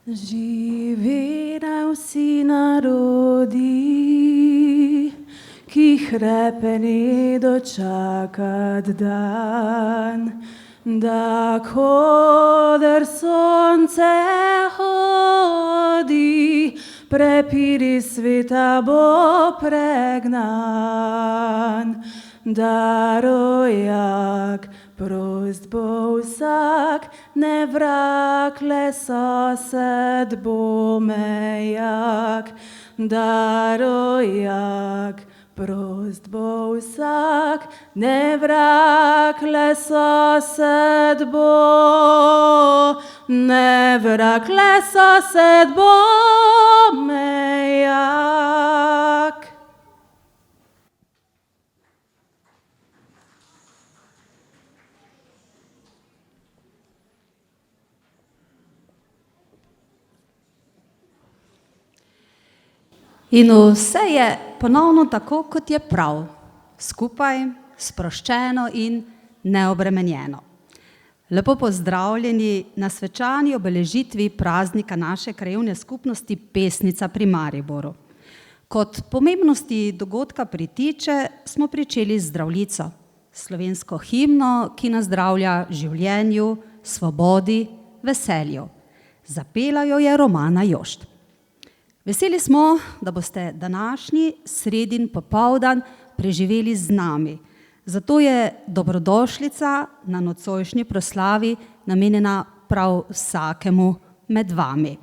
Živi na vsi narodi, ki hrepeni dočakat dan, da koder sonce hodi, prepiri sveta bo pregnan. Da rojak prost bo vsak, ne vrag le sosed bo mejak. Da rojak prost bo vsak, ne vrag le sosed bo, ne vrag le sosed bo mejak. In vse je ponovno tako, kot je prav, skupaj, sproščeno in neobremenjeno. Lepo pozdravljeni na svečani obeležitvi praznika naše krajevne skupnosti Pesnica pri Mariboru. Kot pomembnosti dogodka pritiče, smo pričeli z Zdravljico, slovensko himno, ki nas zdravlja življenju, svobodi, veselju. Zapela jo je Romana Jošt. Veseli smo, da boste današnji sredin popoldan preživeli z nami. Zato je dobrodošlica na nocojšnji proslavi namenjena prav vsakemu med vami.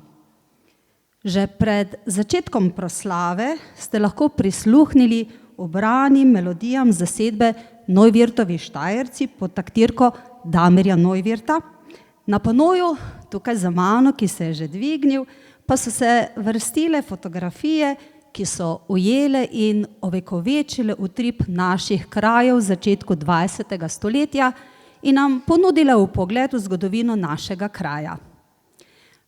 Že pred začetkom proslave ste lahko prisluhnili ubranim melodijam zasedbe Neuwirtovi Štajerci pod taktirko Damirja Neuwirta. Na panoju, tukaj za mano, ki se je že dvignil, pa so se vrstile fotografije, ki so ujele in ovekovečile utrip naših krajev v začetku 20. stoletja in nam ponudile vpogled v zgodovino našega kraja.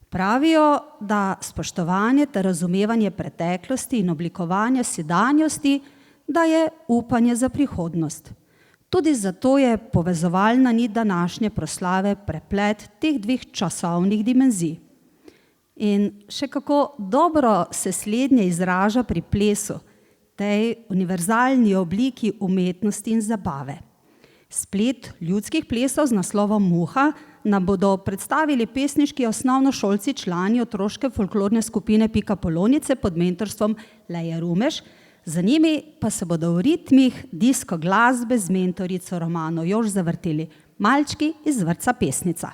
Pravijo, da spoštovanje ter razumevanje preteklosti in oblikovanje sedanjosti daje upanje za prihodnost. Tudi zato je povezovalna nit današnje proslave preplet teh dveh časovnih dimenzij. In še kako dobro se slednje izraža pri plesu, tej univerzalni obliki umetnosti in zabave. Splet ljudskih plesov z naslovom Muha nam bodo predstavili pesniški osnovnošolci, člani otroške folklorne skupine Pika Polonice pod mentorstvom Leje Rumeš, za njimi pa se bodo v ritmih disko glasbe z mentorico Romano Jošt zavrteli malčki iz vrtca Pesnica.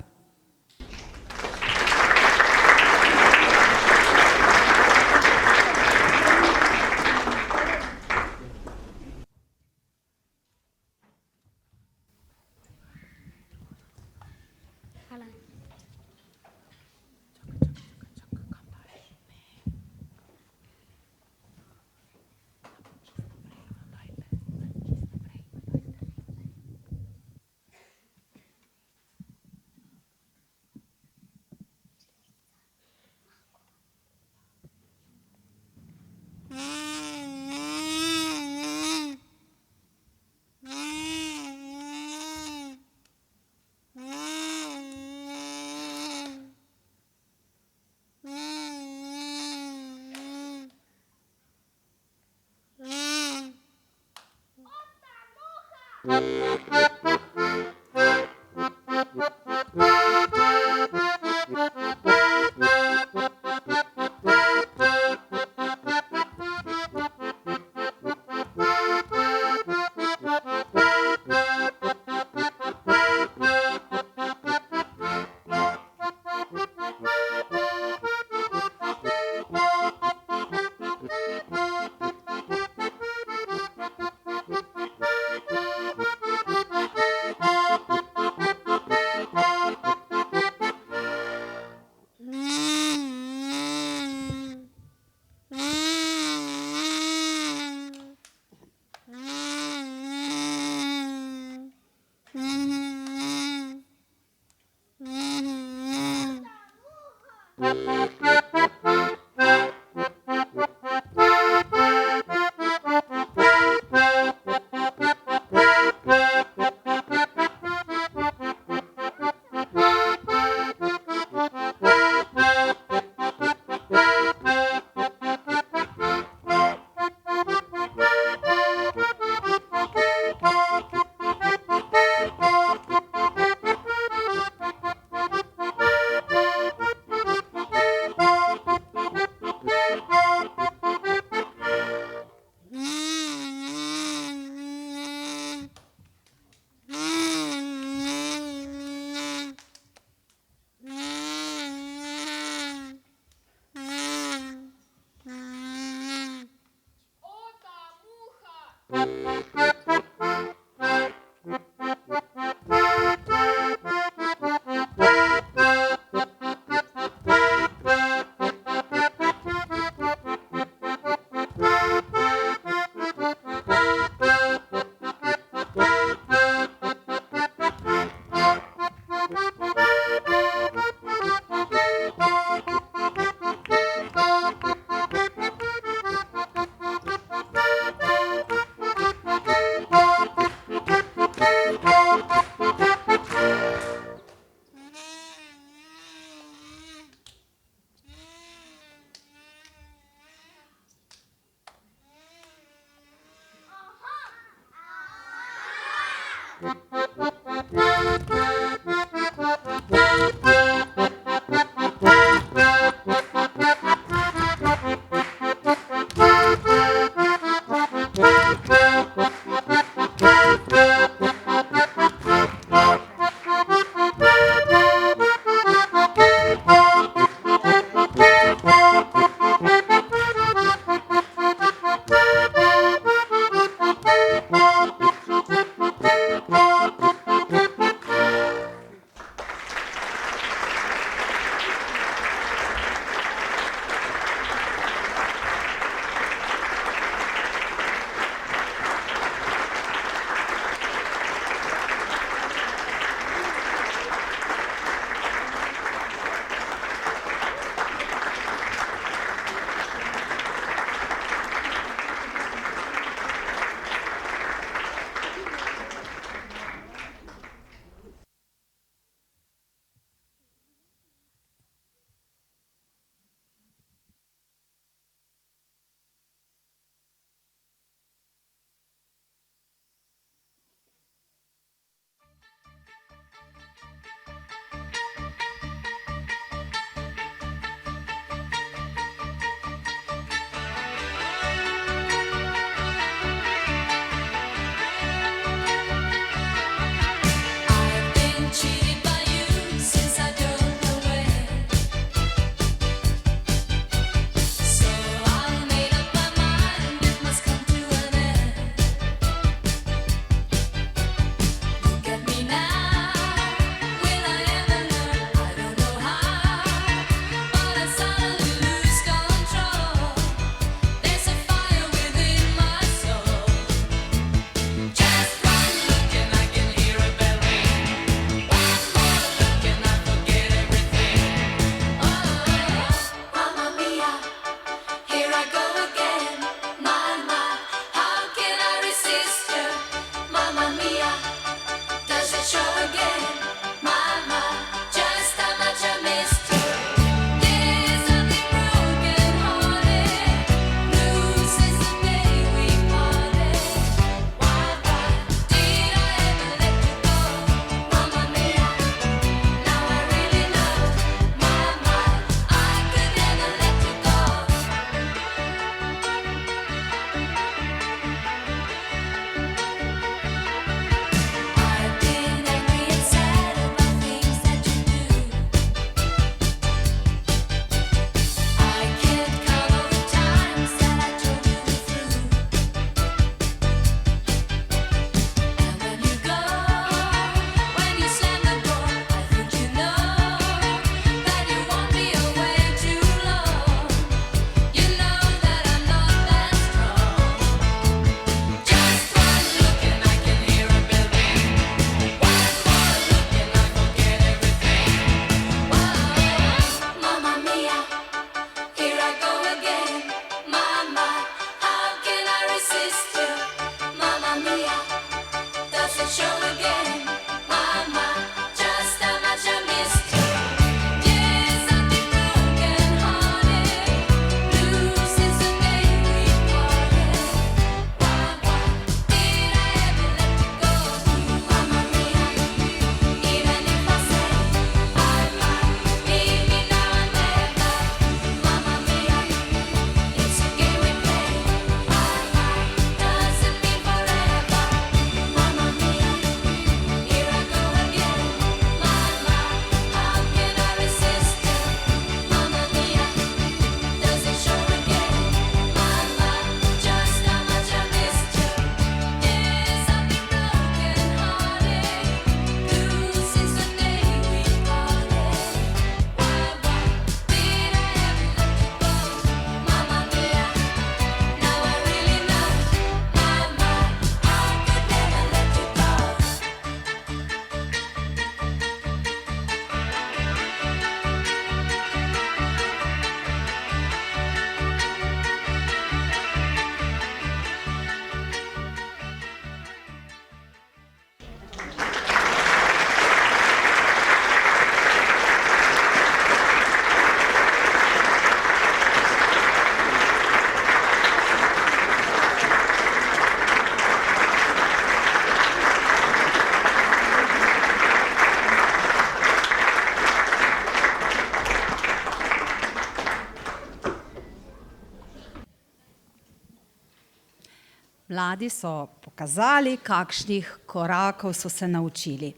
Mladi so pokazali, kakšnih korakov so se naučili.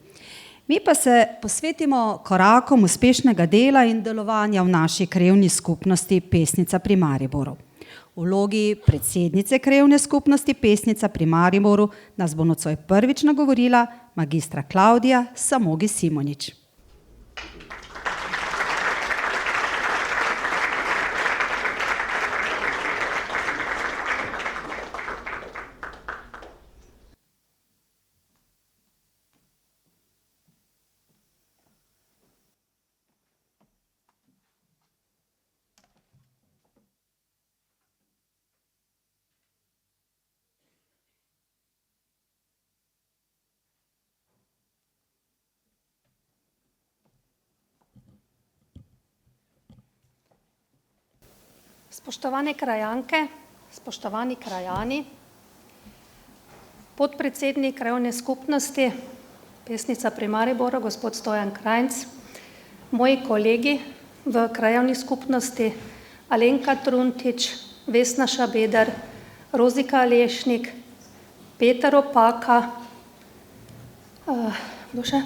Mi pa se posvetimo korakom uspešnega dela in delovanja v naši krajevni skupnosti Pesnica pri Mariboru. V vlogi predsednice krajevne skupnosti Pesnica pri Mariboru nas bo nocoj prvič nagovorila magistra Klavdija Samogi Simonič. Spoštovane krajanke, spoštovani krajani, podpredsednik krajevne skupnosti Pesnica pri Mariboru, gospod Stojan Krajnc, moji kolegi v krajevni skupnosti Alenka Truntič, Vesna Šabeder, Rozika Lešnik, Peter Opaka, kdo še?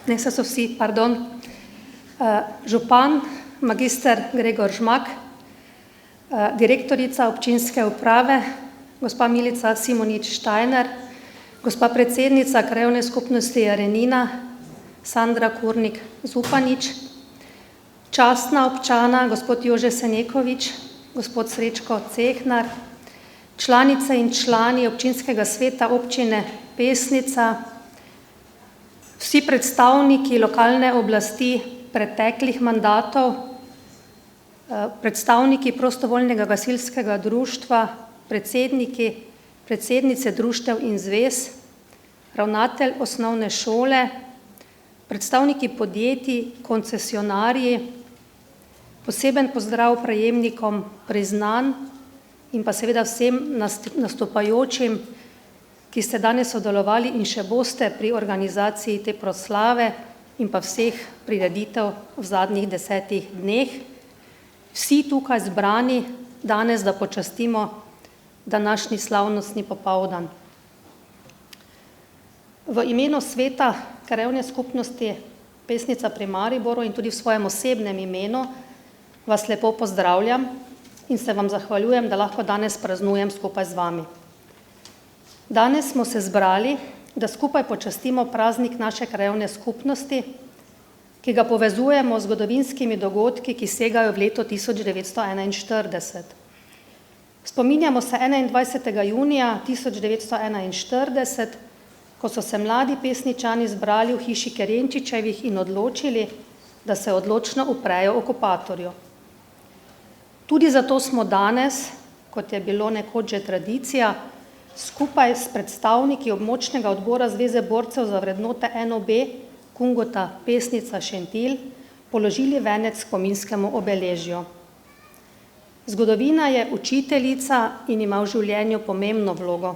Ne, so vsi, pardon, župan, magister Gregor Žmak, direktorica občinske uprave, gospa Milica Simonič-Štajner, gospa predsednica krajevne skupnosti Jarenina, Sandra Kurnik-Zupanič, častna občana, gospod Jože Senekovič, gospod Srečko Cehnar, članice in člani občinskega sveta občine Pesnica, vsi predstavniki lokalne oblasti preteklih mandatov, predstavniki prostovoljnega gasilskega društva, predsedniki, predsednice društev in zvez, ravnatelj osnovne šole, predstavniki podjetij, koncesionarji, poseben pozdrav prejemnikom priznanj in pa seveda vsem nastopajočim, ki ste danes sodelovali in še boste pri organizaciji te proslave in pa vseh prireditev v zadnjih 10 dneh. Vsi tukaj zbrani danes, da počastimo današnji slavnostni popoldan. V imenu sveta krajevne skupnosti Pesnica pri Mariboru in tudi v svojem osebnem imenu vas lepo pozdravljam in se vam zahvaljujem, da lahko danes praznujem skupaj z vami. Danes smo se zbrali, da skupaj počastimo praznik naše krajevne skupnosti, ki ga povezujemo z zgodovinskimi dogodki, ki segajo v leto 1941. Spominjamo se 21. junija 1941, ko so se mladi Pesničani zbrali v hiši Kerenčičevih in odločili, da se odločno uprejo okupatorju. Tudi zato smo danes, kot je bilo nekoč že tradicija, skupaj s predstavniki območnega odbora Zveze borcev za vrednote NOB Kungota Pesnica Šentilj položili venec spominskemu obeležju. Zgodovina je učiteljica in ima v življenju pomembno vlogo.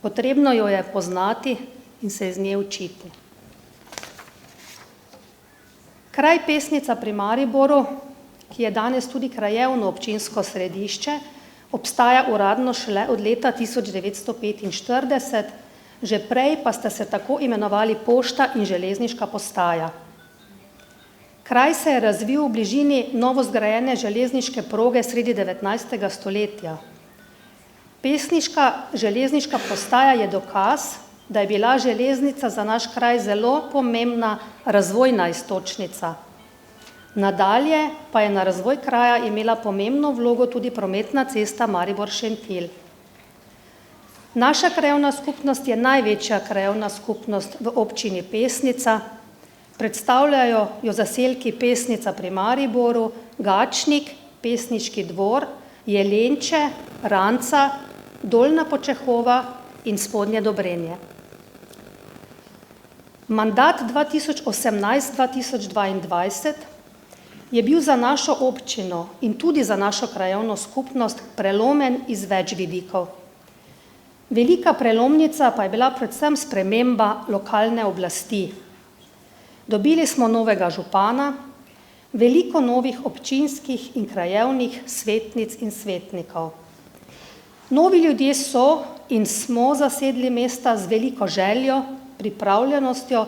Potrebno jo je poznati in se iz nje učiti. Kraj Pesnica pri Mariboru, ki je danes tudi krajevno občinsko središče, obstaja uradno šele od leta 1945, že prej pa sta se tako imenovali pošta in železniška postaja. Kraj se je razvil v bližini novozgrajene železniške proge sredi 19. stoletja. Pesniška železniška postaja je dokaz, da je bila železnica za naš kraj zelo pomembna razvojna iztočnica. Nadalje pa je na razvoj kraja imela pomembno vlogo tudi prometna cesta Maribor-Šentilj. Naša krajevna skupnost je največja krajevna skupnost v občini Pesnica, predstavljajo jo zaselki Pesnica pri Mariboru, Gačnik, Pesniški dvor, Jelenče, Ranca, Dolnja Počehova in Spodnje Dobrenje. Mandat 2018-2022 je bil za našo občino in tudi za našo krajevno skupnost prelomen iz več vidikov. Velika prelomnica pa je bila predvsem sprememba lokalne oblasti. Dobili smo novega župana, veliko novih občinskih in krajevnih svetnic in svetnikov. Novi ljudje so in smo zasedli mesta z veliko željo, pripravljenostjo,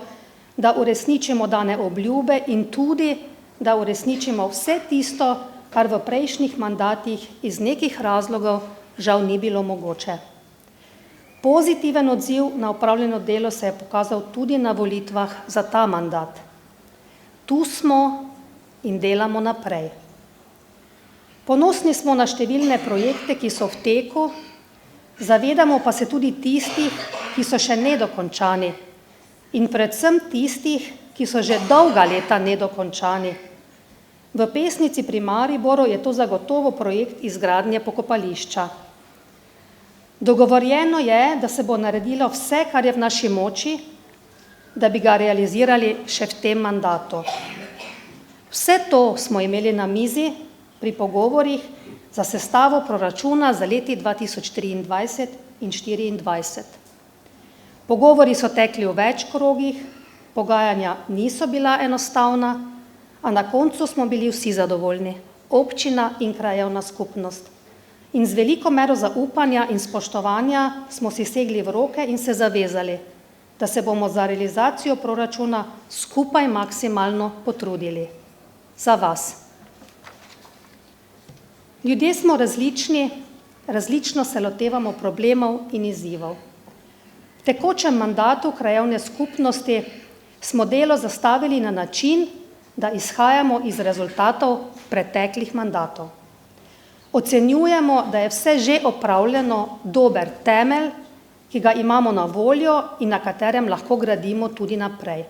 da uresničimo dane obljube in tudi, da uresničimo vse tisto, kar v prejšnjih mandatih iz nekih razlogov žal ni bilo mogoče. Pozitiven odziv na opravljeno delo se je pokazal tudi na volitvah za ta mandat. Tu smo in delamo naprej. Ponosni smo na številne projekte, ki so v teku, zavedamo pa se tudi tistih, ki so še nedokončani in predvsem tistih, ki so že dolga leta nedokončani. V Pesnici pri Mariboru je to zagotovo projekt izgradnje pokopališča. Dogovorjeno je, da se bo naredilo vse, kar je v naši moči, da bi ga realizirali še v tem mandatu. Vse to smo imeli na mizi pri pogovorih za sestavo proračuna za leti 2023 in 2024. Pogovori so tekli v več krogih, pogajanja niso bila enostavna, a na koncu smo bili vsi zadovoljni, občina in krajevna skupnost. In z veliko mero zaupanja in spoštovanja smo si segli v roke in se zavezali, da se bomo za realizacijo proračuna skupaj maksimalno potrudili. Za vas. Ljudje smo različni, različno se lotevamo problemov in izzivov. V tekočem mandatu krajevne skupnosti smo delo zastavili na način, da izhajamo iz rezultatov preteklih mandatov. Ocenjujemo, da je vse že opravljeno dober temelj, ki ga imamo na voljo in na katerem lahko gradimo tudi naprej.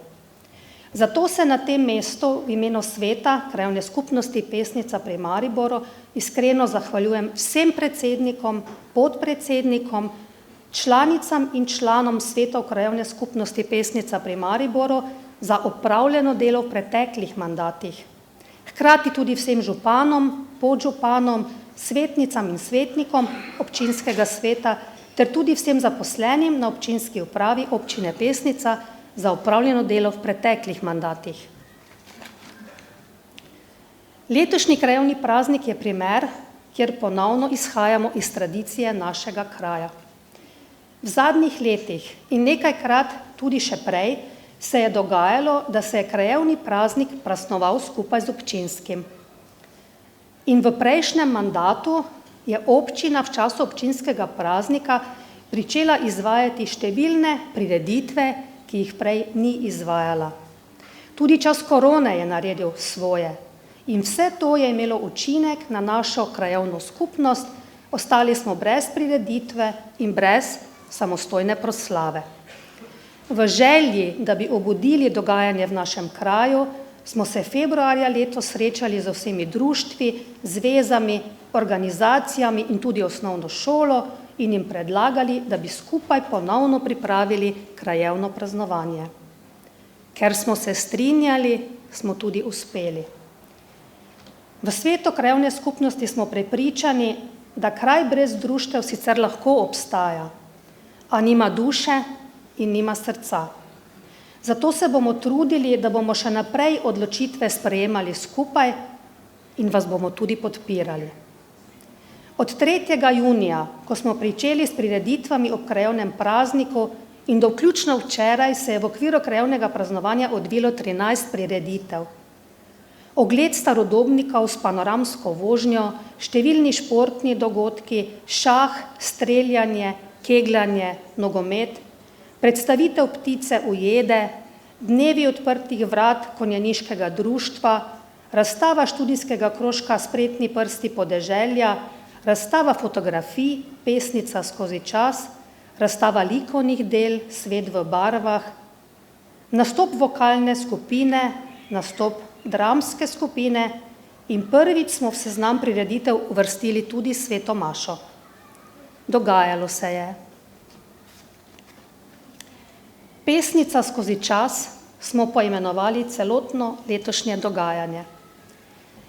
Zato se na tem mestu v imenu sveta krajevne skupnosti Pesnica pri Mariboru iskreno zahvaljujem vsem predsednikom, podpredsednikom, članicam in članom svetov krajevne skupnosti Pesnica pri Mariboru za opravljeno delo v preteklih mandatih. Hkrati tudi vsem županom, podžupanom, svetnicam in svetnikom občinskega sveta ter tudi vsem zaposlenim na občinski upravi občine Pesnica za opravljeno delo v preteklih mandatih. Letošnji krajevni praznik je primer, kjer ponovno izhajamo iz tradicije našega kraja. V zadnjih letih in nekajkrat tudi še prej se je dogajalo, da se je krajevni praznik praznoval skupaj z občinskim. In v prejšnjem mandatu je občina v času občinskega praznika pričela izvajati številne prireditve, ki jih prej ni izvajala. Tudi čas korone je naredil svoje in vse to je imelo učinek na našo krajevno skupnost, ostali smo brez prireditve in brez samostojne proslave. V želji, da bi obudili dogajanje v našem kraju, smo se februarja letos srečali z vsemi društvi, zvezami, organizacijami in tudi osnovno šolo in jim predlagali, da bi skupaj ponovno pripravili krajevno praznovanje. Ker smo se strinjali, smo tudi uspeli. V svetu krajevne skupnosti smo prepričani, da kraj brez društev sicer lahko obstaja, a nima duše in nima srca. Zato se bomo trudili, da bomo še naprej odločitve sprejemali skupaj in vas bomo tudi podpirali. Od 3. junija, ko smo pričeli s prireditvami ob krajevnem prazniku in do vključno včeraj se je v okviru krajevnega praznovanja odvilo 13 prireditev. Ogled starodobnikov s panoramsko vožnjo, številni športni dogodki, šah, streljanje, kegljanje, nogomet, predstavitev ptice ujede, dnevi odprtih vrat konjeniškega društva, razstava študijskega krožka Spretni prsti podeželja, razstava fotografij Pesnica skozi čas, razstava likovnih del Svet v barvah, nastop vokalne skupine, nastop dramske skupine in prvič smo v seznam prireditev uvrstili tudi Sveto mašo. Dogajalo se je. Pesnica skozi čas smo poimenovali celotno letošnje dogajanje.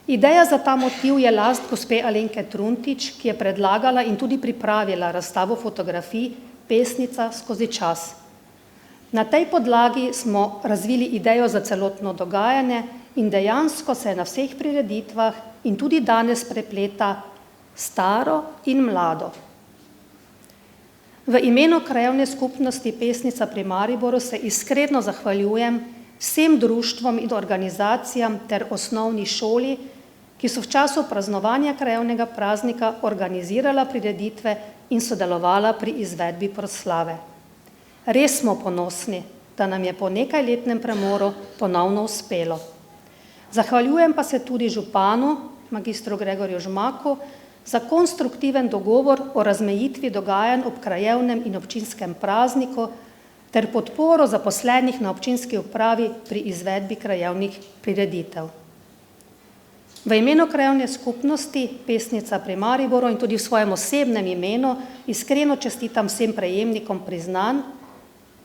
Ideja za ta motiv je last gospe Alenke Truntič, ki je predlagala in tudi pripravila razstavo fotografij Pesnica skozi čas. Na tej podlagi smo razvili idejo za celotno dogajanje in dejansko se na vseh prireditvah in tudi danes prepleta staro in mlado. V imenu krajevne skupnosti Pesnica pri Mariboru se iskreno zahvaljujem vsem društvom in organizacijam ter osnovni šoli, ki so v času praznovanja krajevnega praznika organizirala prireditve in sodelovala pri izvedbi proslave. Res smo ponosni, da nam je po nekajletnem premoru ponovno uspelo. Zahvaljujem pa se tudi županu, magistru Gregorju Žmaku, za konstruktiven dogovor o razmejitvi dogajanj ob krajevnem in občinskem prazniku ter podporo zaposlenih na občinski upravi pri izvedbi krajevnih prireditev. V imenu krajevne skupnosti Pesnica pri Mariboru in tudi v svojem osebnem imenu iskreno čestitam vsem prejemnikom priznanj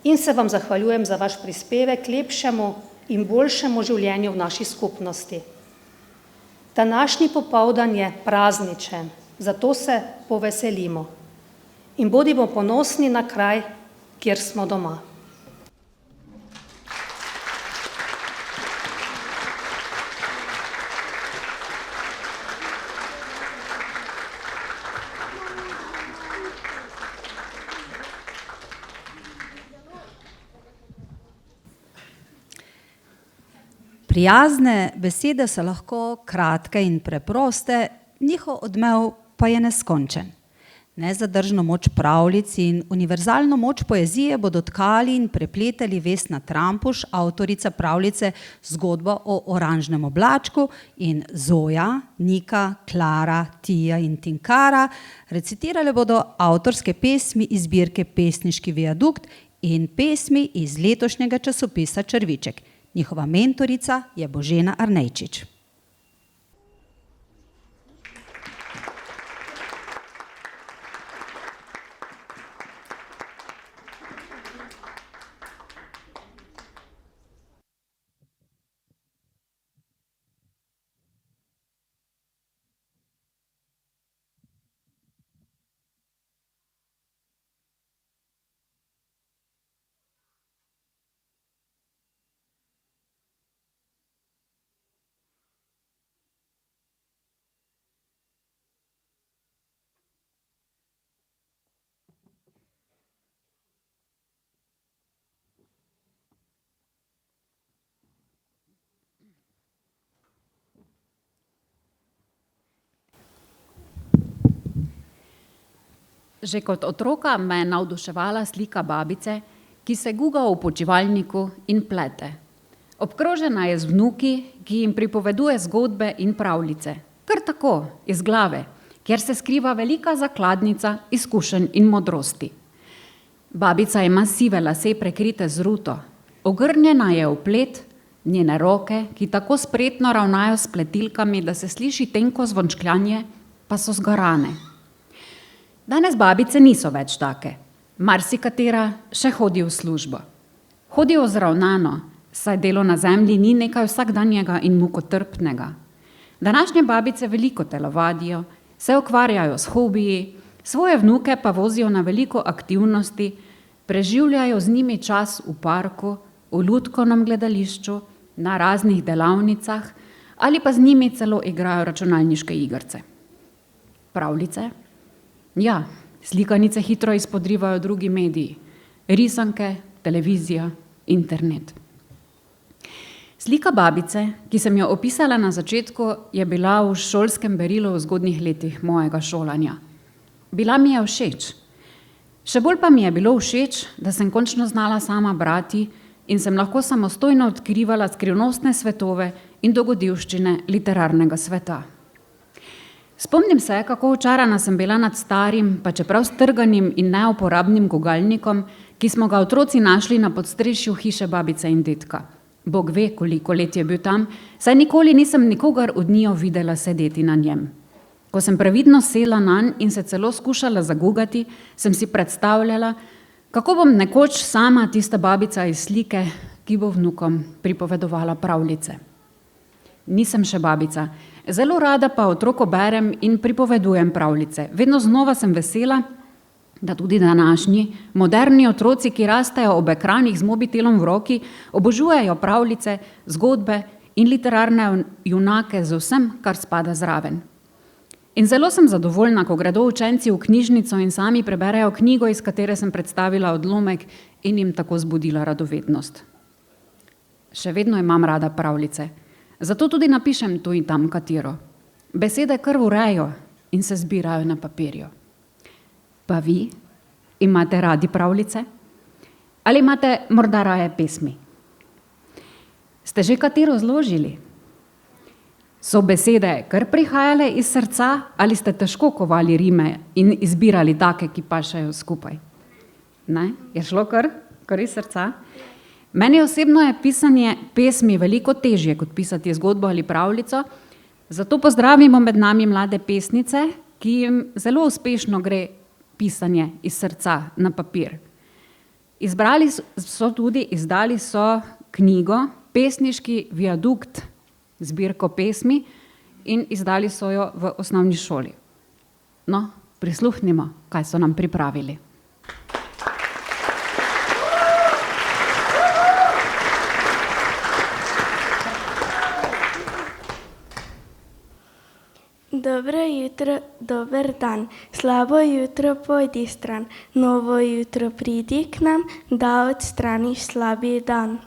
in se vam zahvaljujem za vaš prispevek k lepšemu in boljšemu življenju v naši skupnosti. Današnji popoldan je prazničen, zato se poveselimo in bodimo ponosni na kraj, kjer smo doma. Prijazne besede so lahko kratke in preproste, njihov odmev pa je neskončen. Nezadržno moč pravljic in univerzalno moč poezije bodo tkali in prepletali Vesna Trampuš, avtorica pravljice Zgodba o oranžnem oblačku, in Zoja, Nika, Klara, Tija in Tinkara. Recitirale bodo avtorske pesmi iz zbirke Pesniški viadukt in pesmi iz letošnjega časopisa Črviček. Njihova mentorica je Božena Arnejčič. Že kot otroka me je navduševala slika babice, ki se guga v počivalniku in plete. Obkrožena je z vnuki, ki jim pripoveduje zgodbe in pravljice. Kar tako, iz glave, kjer se skriva velika zakladnica izkušenj in modrosti. Babica ima sive lase prekrite z ruto. Ogrnjena je v plet, njene roke, ki tako spretno ravnajo s pletilkami, da se sliši tenko zvončkljanje, pa so zgorane. Danes babice niso več take. Marsikatera še hodi v službo. Hodijo zravnano, saj delo na zemlji ni nekaj vsakdanjega in mukotrpnega. Današnje babice veliko telovadijo, se ukvarjajo s hobiji, svoje vnuke pa vozijo na veliko aktivnosti, preživljajo z njimi čas v parku, v lutkovnem gledališču, na raznih delavnicah ali pa z njimi celo igrajo računalniške igrice. Pravljice? Ja, slikanice hitro izpodrivajo drugi mediji, risanke, televizija, internet. Slika babice, ki sem jo opisala na začetku, je bila v šolskem berilu v zgodnjih letih mojega šolanja. Bila mi je všeč. Še bolj pa mi je bilo všeč, da sem končno znala sama brati in sem lahko samostojno odkrivala skrivnostne svetove in dogodivščine literarnega sveta. Spomnim se, kako očarana sem bila nad starim, pa čeprav strganim in neuporabnim gugalnikom, ki smo ga otroci našli na podstrešju hiše babice in dedka. Bog ve, koliko let je bil tam, saj nikoli nisem nikogar od njiju videla sedeti na njem. Ko sem previdno sela nanj in se celo skušala zagugati, sem si predstavljala, kako bom nekoč sama tista babica iz slike, ki bo vnukom pripovedovala pravljice. Nisem še babica. Zelo rada pa otroko berem in pripovedujem pravljice. Vedno znova sem vesela, da tudi današnji, moderni otroci, ki rastejo ob ekranih z mobitelom v roki, obožujejo pravljice, zgodbe in literarne junake z vsem, kar spada zraven. In zelo sem zadovoljna, ko gredo učenci v knjižnico in sami preberejo knjigo, iz katere sem predstavila odlomek in jim tako zbudila radovednost. Še vedno imam rada pravljice, zato tudi napišem tu in tam katero. Besede kar urejo in se zbirajo na papirju. Pa vi imate radi pravljice? Ali imate morda raje pesmi? Ste že katero zložili? So besede kar prihajale iz srca ali ste težko kovali rime in izbirali take, ki pašajo skupaj? Ne? Je šlo kar iz srca? Meni osebno je pisanje pesmi veliko težje, kot pisati zgodbo ali pravljico, zato pozdravimo med nami mlade pesnice, ki jim zelo uspešno gre pisanje iz srca na papir. Izdali so knjigo Pesniški viadukt, zbirko pesmi, in izdali so jo v osnovni šoli. No, prisluhnimo, kaj so nam pripravili. Dobro jutro, dober dan, slabo jutro pojdi stran, novo jutro pridi k nam, da odstraniš slabi dan.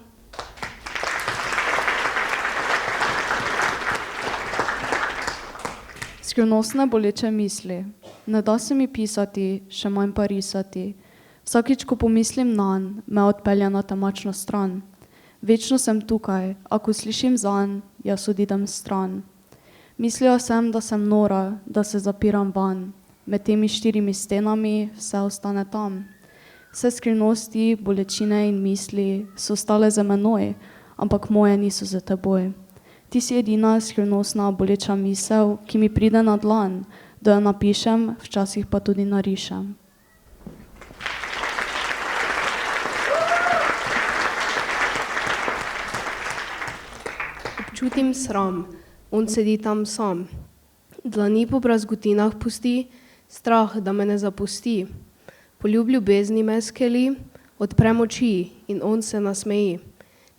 Skrivnostne boleče misli. Ne da se mi pisati, še manj pa risati. Vsakič, ko pomislim nanj, me odpelje na temačno stran. Večno sem tukaj, a ko slišim zanj, jaz odidem stran. Mislila sem, da sem nora, da se zapiram van. Med temi 4 stenami vse ostane tam. Vse skrivnosti, bolečine in misli so ostale za menoj, ampak moje niso za teboj. Ti si edina skrivnostna boleča misel, ki mi pride na dlan, da jo napišem, včasih pa tudi narišem. Občutim sram, on sedi tam sam. Dlani po brazgotinah pusti, strah, da me ne zapusti. Poljub ljubezni me skeli, odprem oči in on se nasmeji.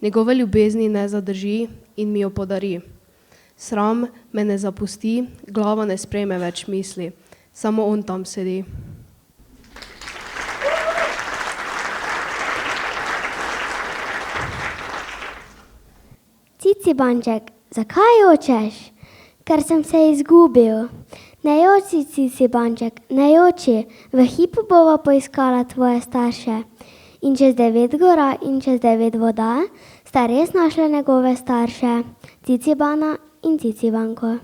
Njegove ljubezni ne zadrži in mi jo podari. Sram me ne zapusti, glava ne sprejme več misli, samo on tam sedi. Cicibanček, zakaj jočeš? Ker sem se izgubil. Ne joči, Cicibanček, ne joči, v hipu bova poiskala tvoje starše. In čez 9 gora in čez 9 voda sta res našla njegove starše, Cicibana in Cicibanko.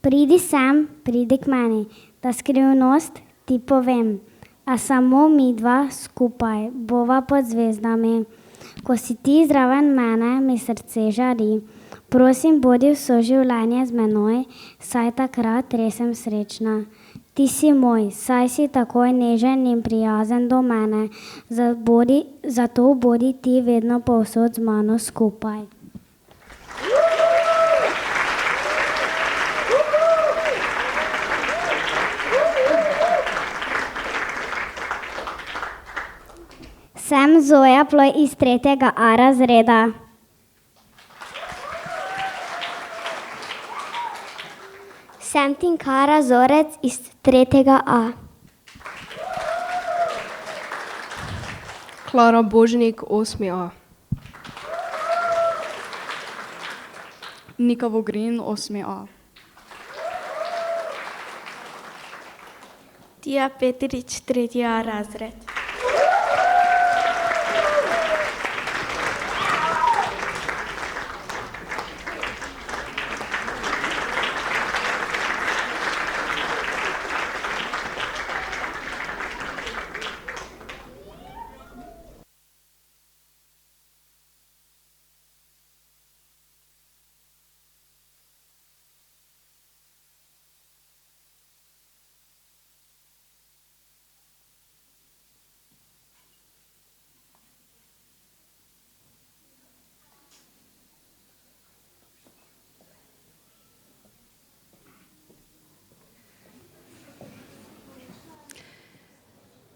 Pridi sem, pridi k meni, da skrivnost ti povem. A samo mi dva skupaj bova pod zvezdami. Ko si ti zraven mene, mi srce žari. Prosim, bodi vso življenje z menoj, saj takrat res sem srečna. Ti si moj, saj si takoj nežen in prijazen do mene, zato bodi ti vedno povsod z mano skupaj. Sem Zoja Ploj iz 3. A razreda. Sem Tinkara Zorec iz 3. A. Klara Božnik, 8. A. Nika Vogrin, 8. A. Tija Petrič, 3. A razred.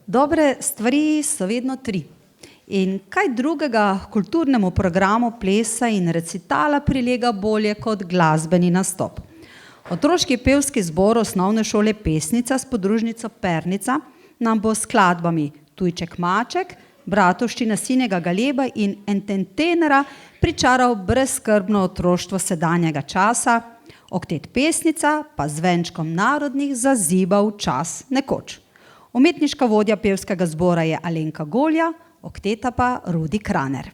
Dobre stvari so vedno 3. In kaj drugega kulturnemu programu plesa in recitala prilega bolje kot glasbeni nastop. Otroški pevski zbor osnovne šole Pesnica s podružnico Pernica nam bo s skladbami Tujček Maček, Bratovščina sinjega galeba in Ententenera pričaral brezskrbno otroštvo sedanjega časa, oktet Pesnica pa z venčkom narodnih zazibal čas nekoč. Umetniška vodja pevskega zbora je Alenka Golja, okteta pa Rudi Kraner.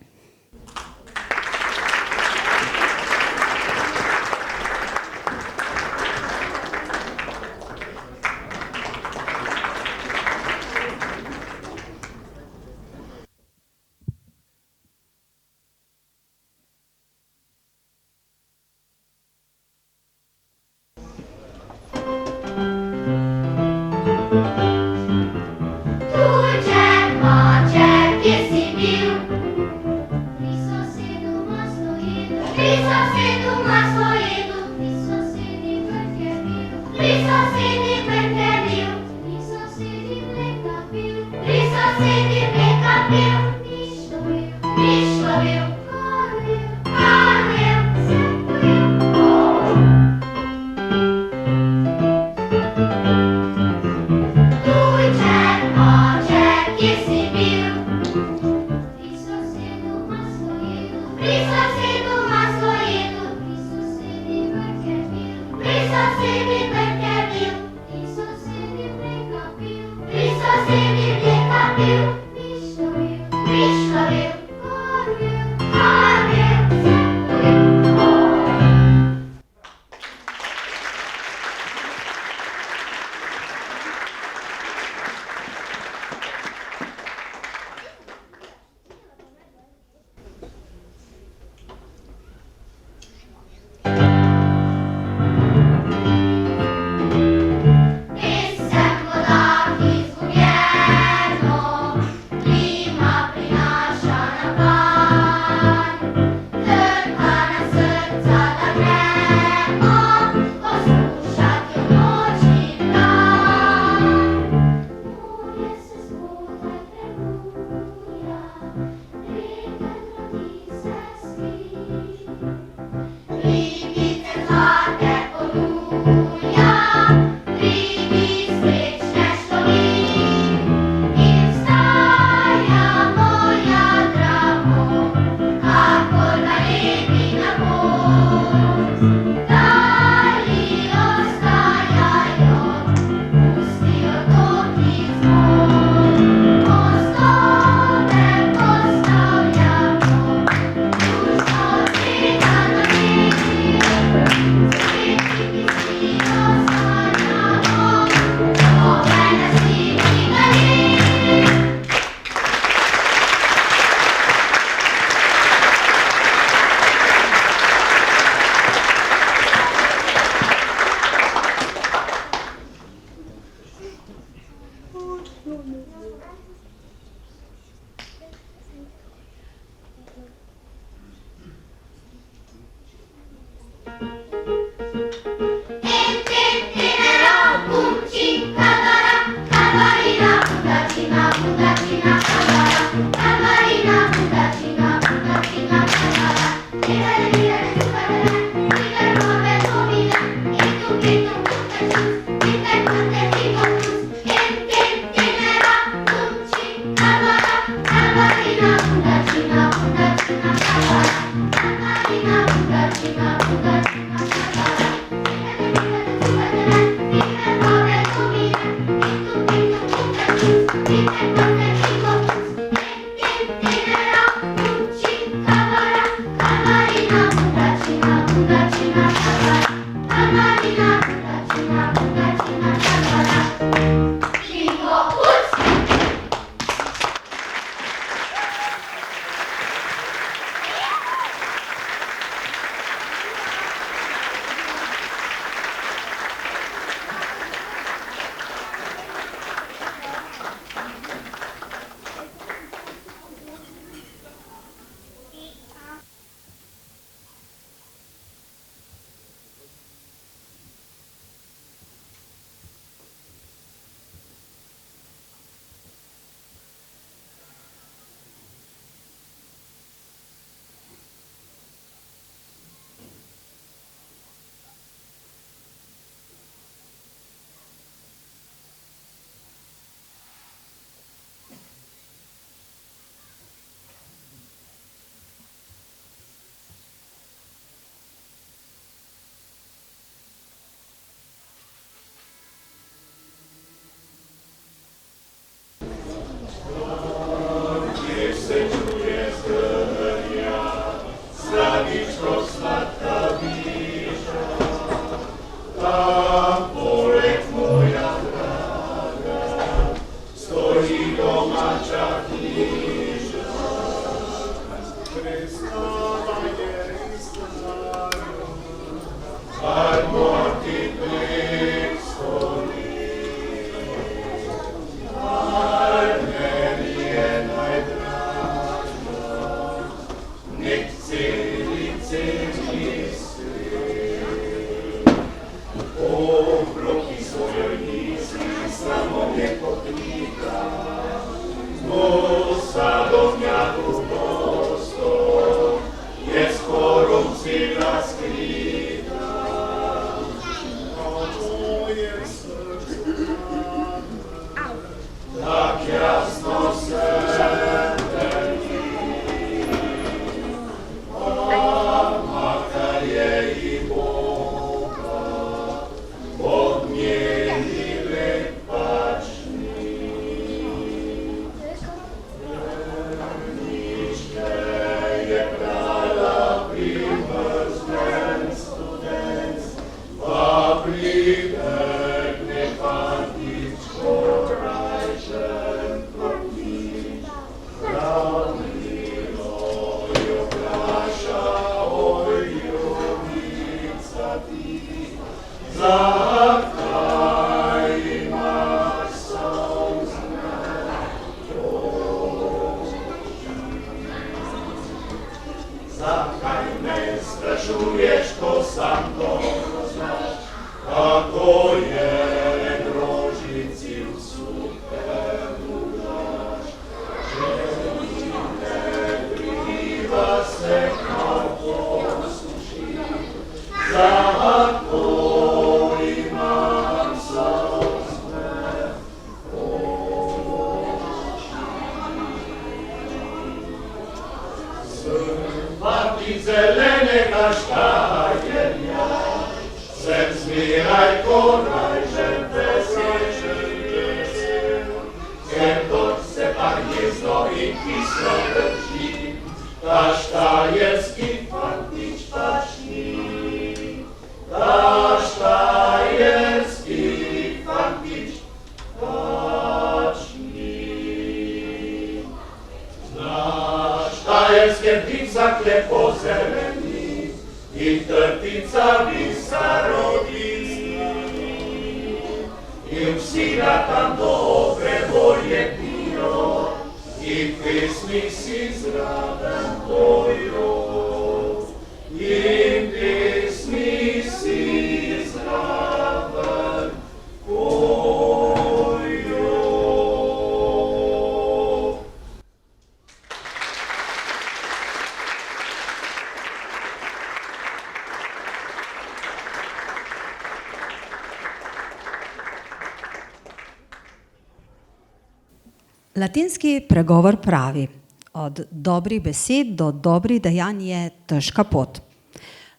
Latinski pregovor pravi: od dobrih besed do dobrih dejanj je težka pot.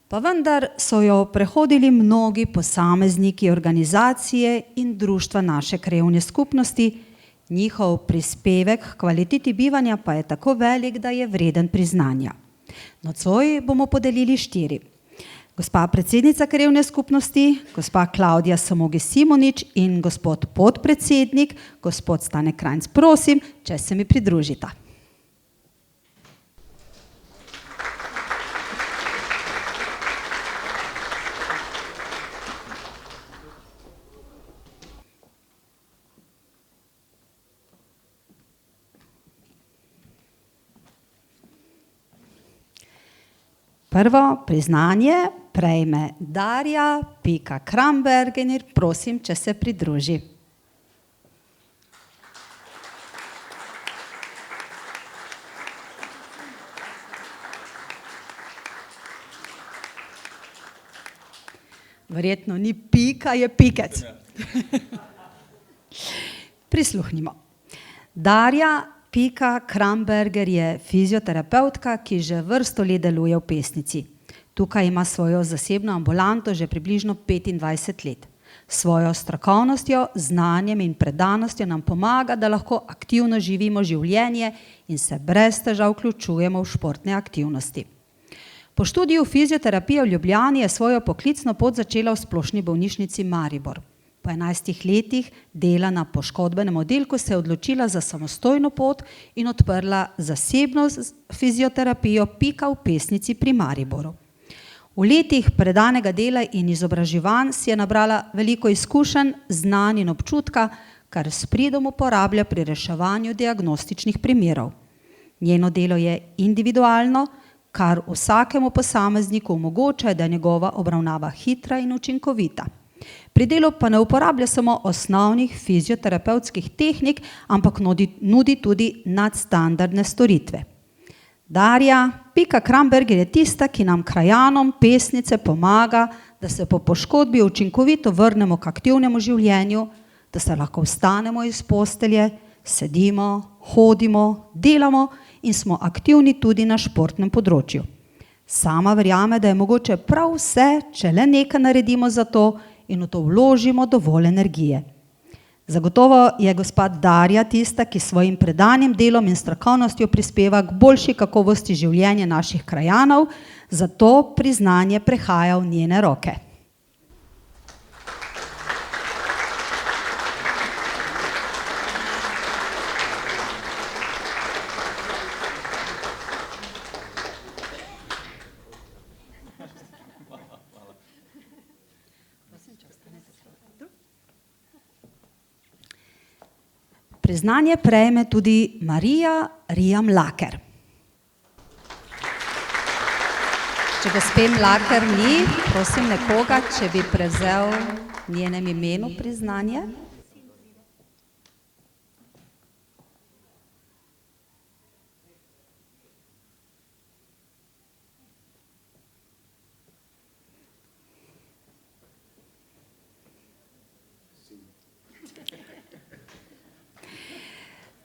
Pa vendar so jo prehodili mnogi posamezniki, organizacije in društva naše krajevne skupnosti, njihov prispevek k kvaliteti bivanja pa je tako velik, da je vreden priznanja. Nocoj bomo podelili 4. Gospa predsednica krajevne skupnosti, gospa Klavdija Samogi Simonič in gospod podpredsednik, gospod Stane Krajnc, prosim, če se mi pridružita. Prvo priznanje prejme Darja Pika Kramberger, prosim, če se pridruži. Verjetno ni pika, je pikec. Prisluhnimo. Darja Pika Kramberger je fizioterapeutka, ki že vrsto let deluje v Pesnici. Tukaj ima svojo zasebno ambulanto že približno 25 let. S svojo strokovnostjo, znanjem in predanostjo nam pomaga, da lahko aktivno živimo življenje in se brez težav vključujemo v športne aktivnosti. Po študiju fizioterapije v Ljubljani je svojo poklicno pot začela v Splošni bolnišnici Maribor. Po 11 letih dela na poškodbenem oddelku se je odločila za samostojno pot in odprla zasebno fizioterapijo Pika v Pesnici pri Mariboru. V letih predanega dela in izobraževanj si je nabrala veliko izkušenj, znanj in občutka, kar s pridom uporablja pri reševanju diagnostičnih primerov. Njeno delo je individualno, kar vsakemu posamezniku omogoča, da je njegova obravnava hitra in učinkovita. Pri delu pa ne uporablja samo osnovnih fizioterapevtskih tehnik, ampak nudi tudi nadstandardne storitve. Darja Pika Kramberger je tista, ki nam krajanom Pesnice pomaga, da se po poškodbi učinkovito vrnemo k aktivnemu življenju, da se lahko vstanemo iz postelje, sedimo, hodimo, delamo in smo aktivni tudi na športnem področju. Sama verjame, da je mogoče prav vse, če le nekaj naredimo za to in v to vložimo dovolj energije. Zagotovo je gospa Darja tista, ki svojim predanim delom in strokovnostjo prispeva k boljši kakovosti življenja naših krajanov, zato priznanje prehaja v njene roke. Priznanje prejme tudi Marija Rija Mlaker. Če gospe Mlaker ni, prosim nekoga, če bi prevzel v njenem imenu priznanje.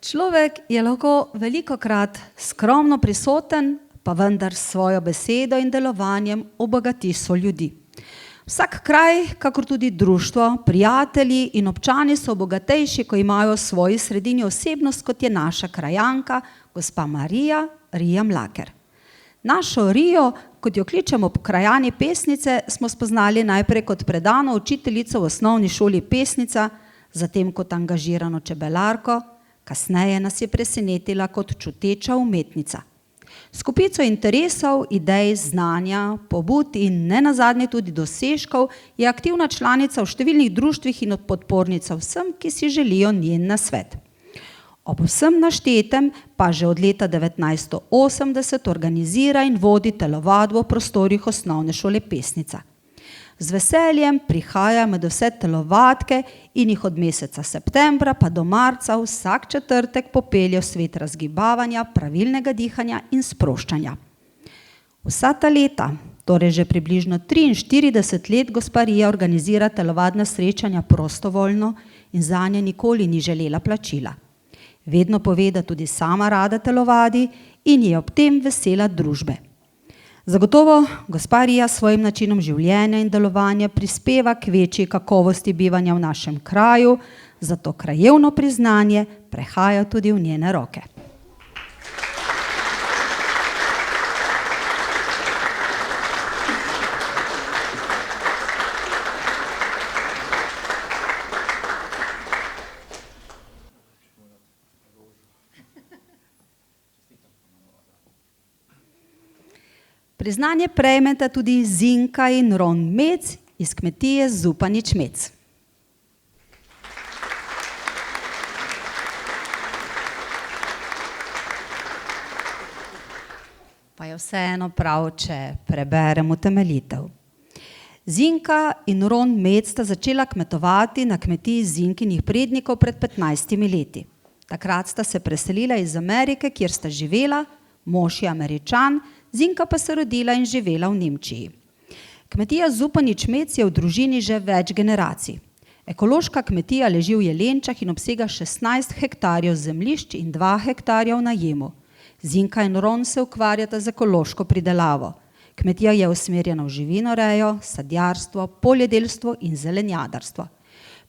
Človek je lahko velikokrat skromno prisoten, pa vendar s svojo besedo in delovanjem obogati soljudi. Vsak kraj, kakor tudi društvo, prijatelji in občani so bogatejši, ko imajo v svoji sredini osebnost, kot je naša krajanka, gospa Marija Rija Mlaker. Našo Rijo, kot jo kličemo po krajani Pesnice, smo spoznali najprej kot predano učiteljico v osnovni šoli Pesnica, zatem kot angažirano čebelarko, kasneje nas je presenetila kot čuteča umetnica. S kopico interesov, idej, znanja, pobud in nenazadnje tudi dosežkov je aktivna članica v številnih društvih in podpornica vsem, ki si želijo njen nasvet. Ob vsem naštetem pa že od leta 1980 organizira in vodi telovadbo v prostorih osnovne šole Pesnica. Z veseljem prihaja med vse telovadke in jih od meseca septembra pa do marca vsak četrtek popelje v svet razgibavanja, pravilnega dihanja in sproščanja. Vsa ta leta, torej že približno 43 let, gospa Rija organizira telovadna srečanja prostovoljno in zanje nikoli ni želela plačila. Vedno pove, da tudi sama rada telovadi in je ob tem vesela družbe. Zagotovo gospa Rija s svojim načinom življenja in delovanja prispeva k večji kakovosti bivanja v našem kraju, zato krajevno priznanje prehaja tudi v njene roke. Priznanje prejmeta tudi Zinka in Ron Mec iz kmetije Zupanič Mec. Pa je vseeno prav, če preberem utemeljitev. Zinka in Ron Mec sta začela kmetovati na kmetiji Zinkinih prednikov pred 15 leti. Takrat sta se preselila iz Amerike, kjer sta živela, mož je Američan, Zinka pa se rodila in živela v Nemčiji. Kmetija Zupanič Mec je v družini že več generacij. Ekološka kmetija leži v Jelenčah in obsega 16 hektarjev zemljišč in 2 hektarja v najemu. Zinka in Ron se ukvarjata z ekološko pridelavo. Kmetija je usmerjena v živinorejo, sadjarstvo, poljedelstvo in zelenjadarstvo.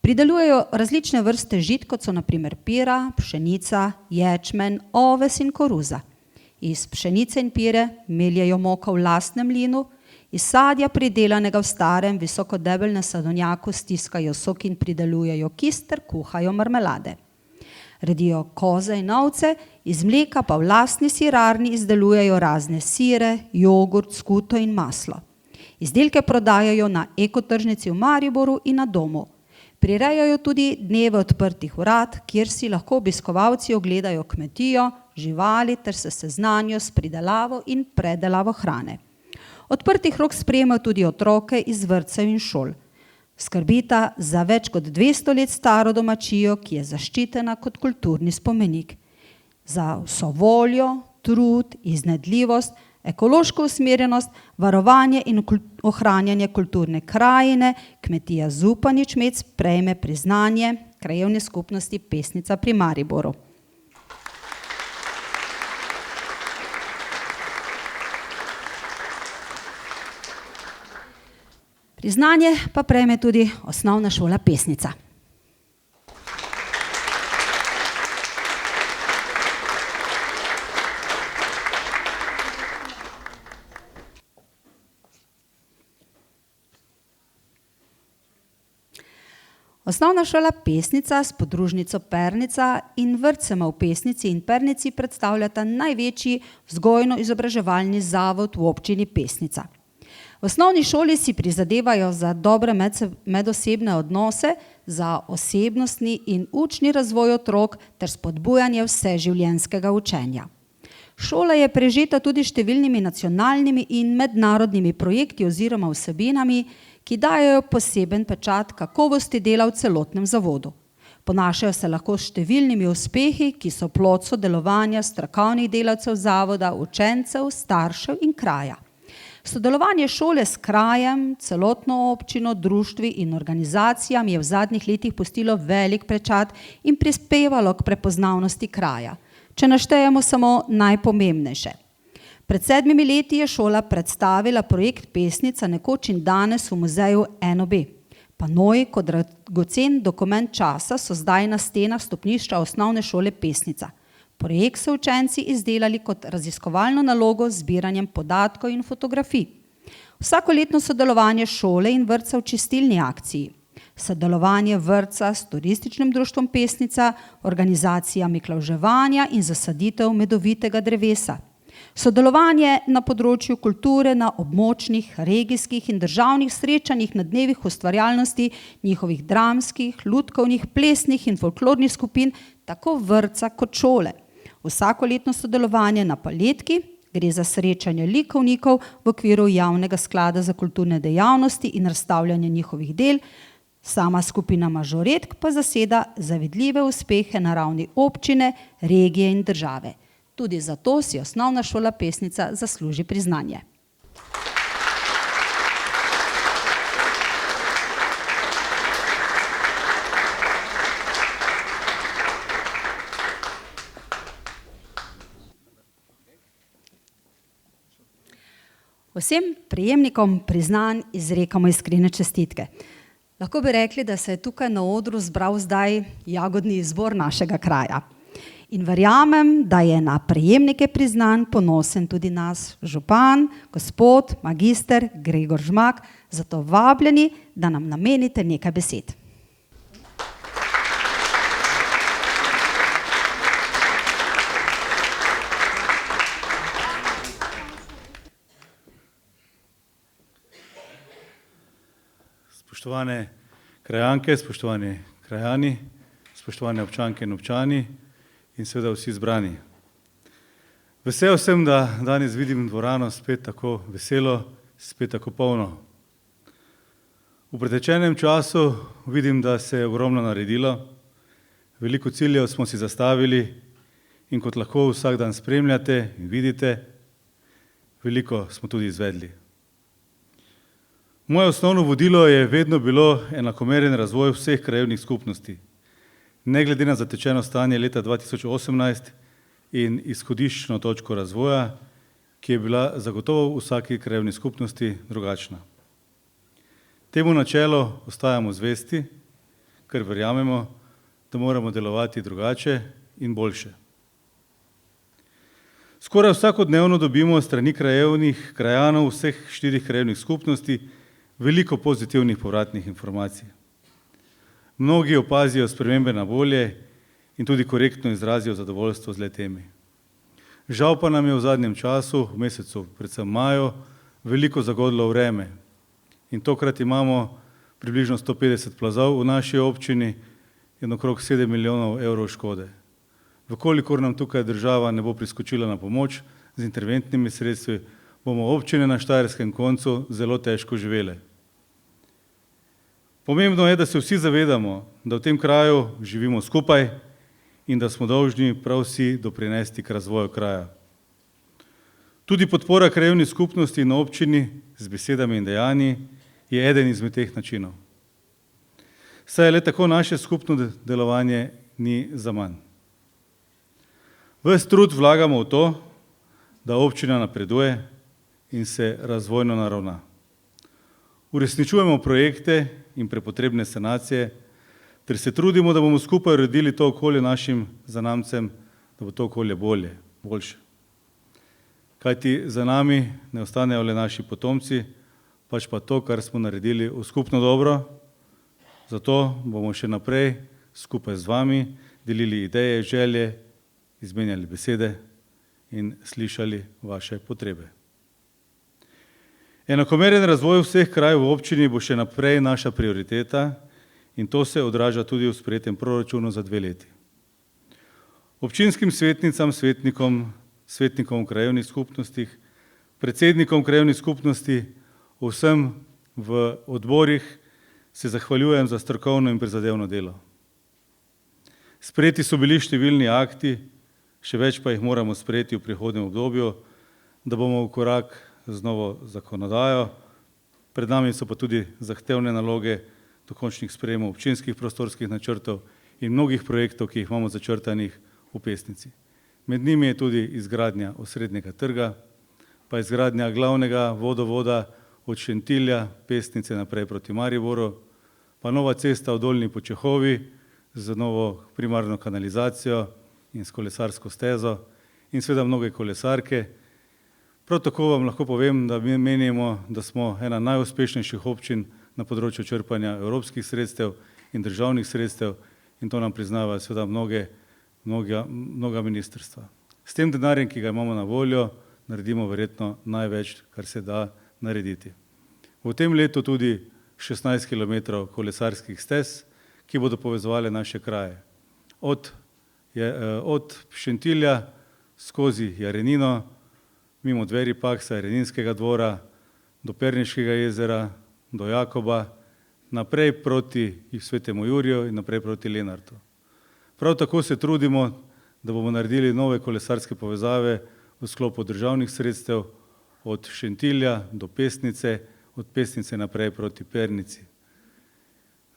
Pridelujejo različne vrste žit, kot so na primer pira, pšenica, ječmen, oves in koruza. Iz pšenice in pire meljejo moko v lastnem mlinu, iz sadja pridelanega v starem visokodebelnem sadovnjaku stiskajo sok in pridelujejo kis ter kuhajo marmelade. Redijo koze in ovce, iz mleka pa v lastni sirarni izdelujejo razne sire, jogurt, skuto in maslo. Izdelke prodajajo na ekotržnici v Mariboru in na domu. Prirejajo tudi dneve odprtih vrat, kjer si lahko obiskovalci ogledajo kmetijo, živali ter se seznanijo s pridelavo in predelavo hrane. Odprtih rok sprejemajo tudi otroke iz vrtcev in šol. Skrbita za več kot 200 let staro domačijo, ki je zaščitena kot kulturni spomenik. Za vso voljo, trud, iznajdljivost, ekološko usmerjenost, varovanje in ohranjanje kulturne krajine, kmetija Zupanič-Mec prejme priznanje Krajevne skupnosti Pesnica pri Mariboru. Priznanje pa prejme tudi Osnovna šola Pesnica. Osnovna šola Pesnica s podružnico Pernica in vrtcema v Pesnici in Pernici predstavljata največji vzgojno-izobraževalni zavod v občini Pesnica. V osnovni šoli si prizadevajo za dobre medosebne odnose, za osebnostni in učni razvoj otrok ter spodbujanje vseživljenjskega učenja. Šola je prežeta tudi številnimi nacionalnimi in mednarodnimi projekti oziroma vsebinami, ki dajejo poseben pečat kakovosti dela v celotnem zavodu. Ponašajo se lahko s številnimi uspehi, ki so plod sodelovanja strokovnih delavcev zavoda, učencev, staršev in kraja. Sodelovanje šole s krajem, celotno občino, društvi in organizacijami je v zadnjih letih pustilo velik pečat in prispevalo k prepoznavnosti kraja. Če naštejemo samo najpomembnejše. Pred 7 leti je šola predstavila projekt Pesnica nekoč in danes v muzeju NOB. Panoji kot dragocen dokument časa so zdaj na stenah stopnišča Osnovne šole Pesnica. Projekt so učenci izdelali kot raziskovalno nalogo z zbiranjem podatkov in fotografij. Vsakoletno sodelovanje šole in vrtca v čistilni akciji. Sodelovanje vrtca s turističnim društvom Pesnica, organizacija miklavževanja in zasaditev medovitega drevesa. Sodelovanje na področju kulture na območnih, regijskih in državnih srečanjih na dnevih ustvarjalnosti njihovih dramskih, lutkovnih, plesnih in folklornih skupin, tako vrtca kot šole. Vsakoletno sodelovanje na paletki, gre za srečanje likovnikov v okviru Javnega sklada za kulturne dejavnosti in razstavljanje njihovih del, sama skupina Mažoretk pa zaseda zavidljive uspehe na ravni občine, regije in države. Tudi zato si Osnovna šola Pesnica zasluži priznanje. Vsem prejemnikom priznanj izrekamo iskrene čestitke. Lahko bi rekli, da se je tukaj na odru zbral zdaj jagodni izbor našega kraja. In verjamem, da je na prejemnike priznanj ponosen tudi nas župan, gospod, magister Gregor Žmak, zato vabljeni, da nam namenite nekaj besed. Spoštovane krajanke, spoštovani krajani, spoštovane občanke in občani in seveda vsi zbrani. Vesel sem, da danes vidim dvorano spet tako veselo, spet tako polno. V pretečenem času vidim, da se je ogromno naredilo, veliko ciljev smo si zastavili in kot lahko vsak dan spremljate in vidite, veliko smo tudi izvedli. Moje osnovno vodilo je vedno bilo enakomeren razvoj vseh krajevnih skupnosti, ne glede na zatečeno stanje leta 2018 in izhodiščno točko razvoja, ki je bila zagotovo v vsaki krajevni skupnosti drugačna. Temu načelu ostajamo zvesti, ker verjamemo, da moramo delovati drugače in boljše. Skoraj vsakodnevno dobimo strani krajanov vseh 4 krajevnih skupnosti veliko pozitivnih povratnih informacij. Mnogi opazijo spremembe na bolje in tudi korektno izrazijo zadovoljstvo z le-temi. Žal pa nam je v zadnjem času, v mesecu, predvsem maju, veliko zagodlo vreme. In tokrat imamo približno 150 plazov v naši občini in okrog 7 milijonov evrov škode. Vkolikor nam tukaj država ne bo priskočila na pomoč z interventnimi sredstvi, bomo občine na štajerskem koncu zelo težko živele. Pomembno je, da se vsi zavedamo, da v tem kraju živimo skupaj in da smo dolžni prav vsi doprinesti k razvoju kraja. Tudi podpora krajevni skupnosti in občini z besedami in dejanji je eden izmed teh načinov. Saj le tako naše skupno delovanje ni zaman. Ves trud vlagamo v to, da občina napreduje in se razvojno naravna. Uresničujemo projekte in prepotrebne sanacije, ter se trudimo, da bomo skupaj uredili to okolje našim zanamcem, da bo to okolje boljše. Kajti za nami ne ostanejo le naši potomci, pač pa to, kar smo naredili v skupno dobro, zato bomo še naprej skupaj z vami delili ideje, želje, izmenjali besede in slišali vaše potrebe. Enakomeren razvoj vseh krajev v občini bo še naprej naša prioriteta in to se odraža tudi v sprejetem proračunu za 2 leti. Občinskim svetnicam, svetnikom v krajevnih skupnostih, predsednikom krajevnih skupnosti, vsem v odborih se zahvaljujem za strokovno in prizadevno delo. Sprejeti so bili številni akti, še več pa jih moramo sprejeti v prihodnjem obdobju, da bomo v korak z novo zakonodajo. Pred nami so pa tudi zahtevne naloge dokončnih sprejemov občinskih prostorskih načrtov in mnogih projektov, ki jih imamo začrtanih v Pesnici. Med njimi je tudi izgradnja osrednjega trga, pa izgradnja glavnega vodovoda od Šentilja, Pesnice naprej proti Mariboru, pa nova cesta v Dolnji Počehovi z novo primarno kanalizacijo in s kolesarsko stezo in seveda mnoge kolesarke. Prav tako vam lahko povem, da mi menimo, da smo ena najuspešnejših občin na področju črpanja evropskih sredstev in državnih sredstev in to nam priznavajo seveda mnoga ministrstva. S tem denarjem, ki ga imamo na voljo, naredimo verjetno največ, kar se da narediti. V tem letu tudi 16 km kolesarskih stez, ki bodo povezovali naše kraje. Od Šentilja skozi Jarenino, mimo Dveripaksa, Jareninskega dvora, do Perniškega jezera, do Jakoba, naprej proti Svetemu Juriju in naprej proti Lenartu. Prav tako se trudimo, da bomo naredili nove kolesarske povezave v sklopu državnih sredstev od Šentilja do Pesnice, od Pesnice naprej proti Pernici.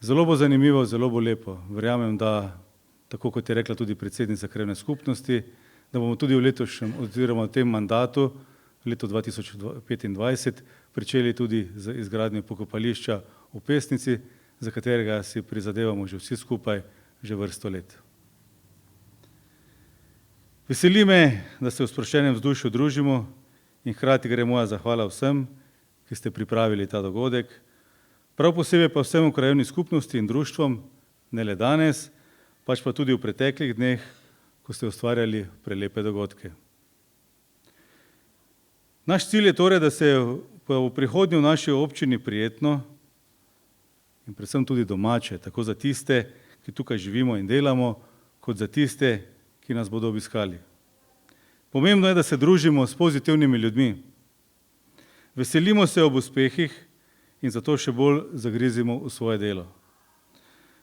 Zelo bo zanimivo, zelo bo lepo. Verjamem, da, tako kot je rekla tudi predsednica krajevne skupnosti, da bomo tudi v letošnjem oziroma v tem mandatu, leto 2025, pričeli tudi z izgradnjo pokopališča v Pesnici, za katerega si prizadevamo že vsi skupaj že vrsto let. Veseli me, da se v sproščenem vzdušju družimo in hkrati gre moja zahvala vsem, ki ste pripravili ta dogodek, prav posebej pa vsem v krajevni skupnosti in društvom, ne le danes, pač pa tudi v preteklih dneh, ko ste ustvarjali prelepe dogodke. Naš cilj je torej, da se v prihodnje v naši občini prijetno in predvsem tudi domače, tako za tiste, ki tukaj živimo in delamo, kot za tiste, ki nas bodo obiskali. Pomembno je, da se družimo s pozitivnimi ljudmi. Veselimo se ob uspehih in zato še bolj zagrizimo v svoje delo.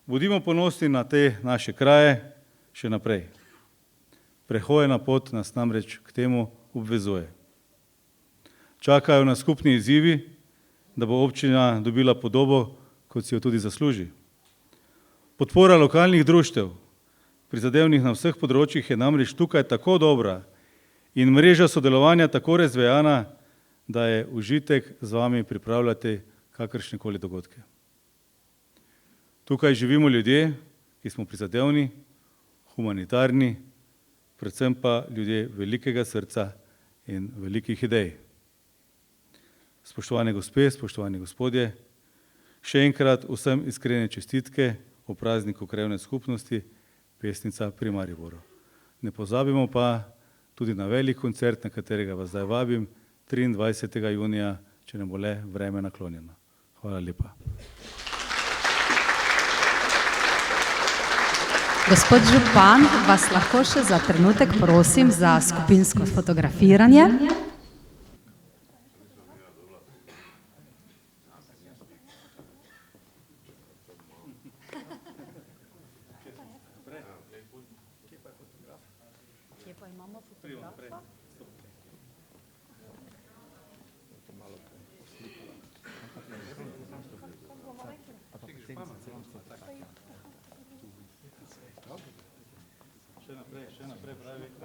Bodimo ponosni na te naše kraje še naprej. Prehojena pot nas namreč k temu obvezuje. Čakajo nas skupni izzivi, da bo občina dobila podobo, kot si jo tudi zasluži. Podpora lokalnih društev, prizadevnih na vseh področjih, je namreč tukaj tako dobra in mreža sodelovanja tako razvejana, da je užitek z vami pripravljati kakršnekoli dogodke. Tukaj živimo ljudje, ki smo prizadevni, humanitarni, predvsem pa ljudje velikega srca in velikih idej. Spoštovane gospe, spoštovani gospodje, še enkrat vsem iskrene čestitke o prazniku krajevne skupnosti Pesnica pri Mariboru. Ne pozabimo pa tudi na velik koncert, na katerega vas zdaj vabim, 23. junija, če ne bo le vreme naklonjeno. Hvala lepa. Gospod župan, vas lahko še za trenutek prosim za skupinsko fotografiranje.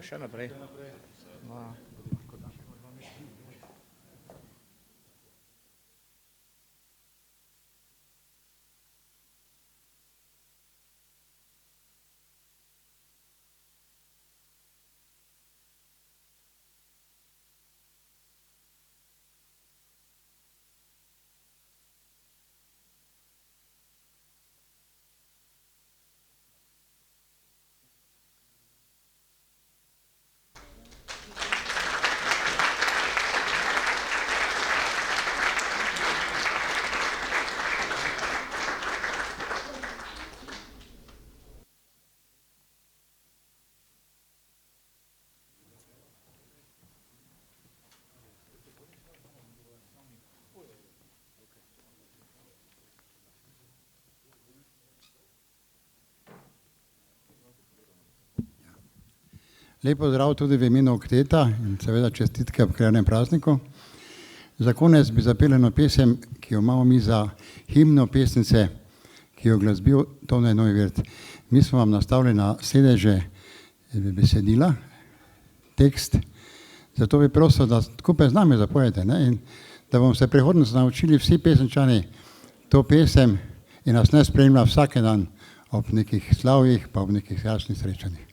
Še naprej. Lep pozdrav tudi v imenu okteta in seveda čestitke ob krajnem prazniku. Za konec bi zapeli eno pesem, ki jo imamo mi za himno pesnice, ki jo glasbil Tone Neuwirth. Mi smo vam nastavili na sedeže besedila, tekst, zato bi prosil, da skupaj z nami zapojete, ne? In da bomo se prihodnost naučili vsi pesničani to pesem in nas ne spremlja vsak dan ob nekih slavjih pa ob nekih jasnih srečanjih.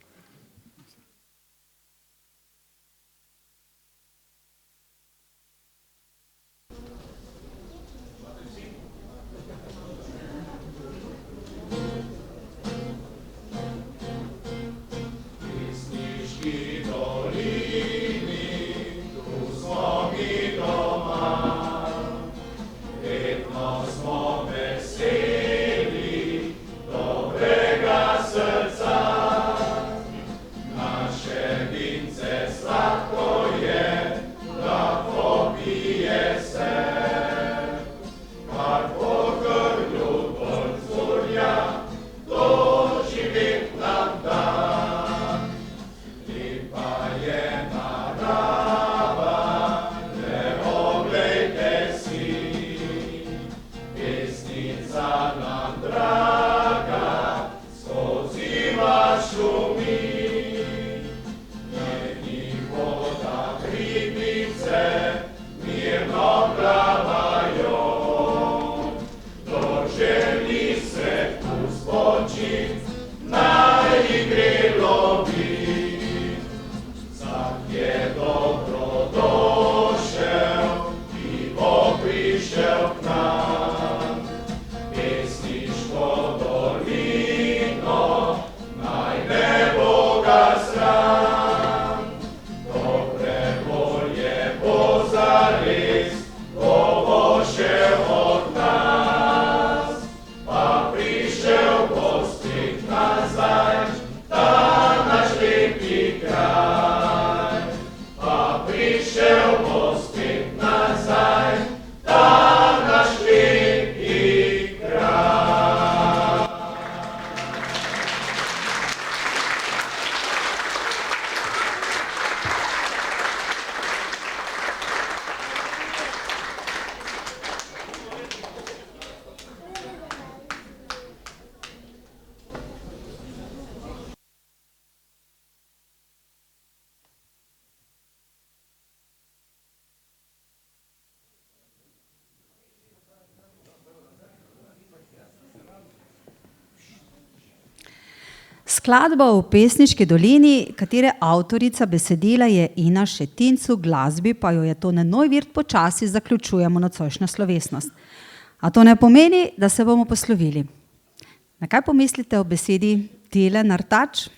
Skladba v pesniški dolini, katere avtorica besedila je Ina Šetinc, v glasbi pa jo je Tone Neuwirth, počasi zaključujemo nocojšnjo slovesnost. A to ne pomeni, da se bomo poslovili. Na kaj pomislite o besedi Tile Nartač?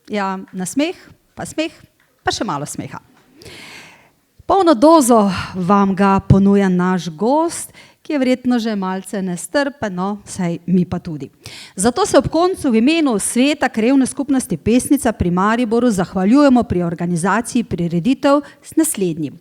Ja, na smeh, pa še malo smeha. Polno dozo vam ga ponuja naš gost, ki je verjetno že malce nestrpen, no, saj mi pa tudi. Zato se ob koncu v imenu Sveta krajevne skupnosti Pesnica pri Mariboru zahvaljujemo pri organizaciji prireditev s naslednjim.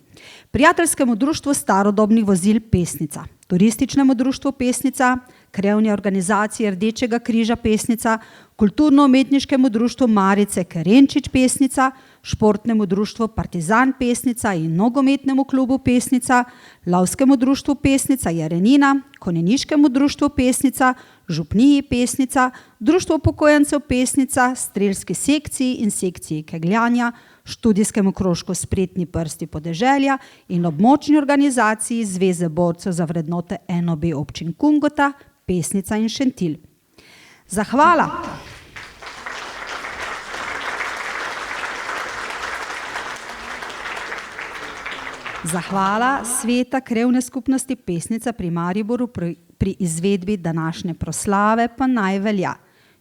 Prijateljskemu društvu starodobnih vozil Pesnica, Turističnemu društvu Pesnica, Krajevni organizaciji Rdečega križa Pesnica, Kulturno-umetniškemu društvu Marice Kerenčič Pesnica, Športnemu društvu Partizan Pesnica in Nogometnemu klubu Pesnica, Lovskemu društvu Pesnica Jerenina, Konjeniškemu društvu Pesnica, Župniji Pesnica, Društvu upokojencev Pesnica, Strelski sekciji in sekciji kegljanja, Študijskemu krožku Spretni prsti podeželja in območni organizaciji Zveze borcev za vrednote NOB občin Kungota, Pesnica in Šentilj. Zahvala. Zahvala Sveta krajevne skupnosti Pesnica pri Mariboru pri izvedbi današnje proslave pa naj velja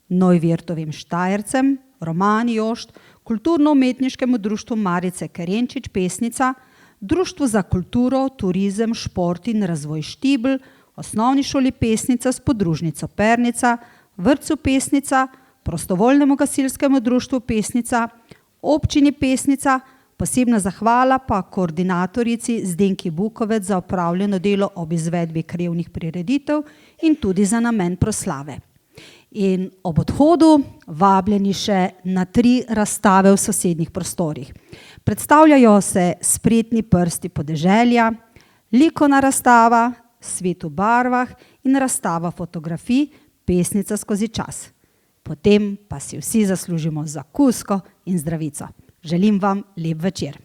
Neuwirtovim Štajercem, Romani Jošt, Kulturno-umetniškemu društvu Marice Kerenčič Pesnica, Društvu za kulturo, turizem, šport in razvoj Štibl, Osnovni šoli Pesnica s podružnico Pernica, Vrtcu Pesnica, Prostovoljnemu gasilskemu društvu Pesnica, Občini Pesnica, posebna zahvala pa koordinatorici Zdenki Bukovec za opravljeno delo ob izvedbi krajevnih prireditev in tudi za namen proslave. In ob odhodu vabljeni še na 3 razstave v sosednjih prostorih. Predstavljajo se Spretni prsti podeželja, likovna razstava, Svet v barvah in razstava fotografij Pesnica skozi čas. Potem pa si vsi zaslužimo zakusko in zdravico. Želim vam lep večer.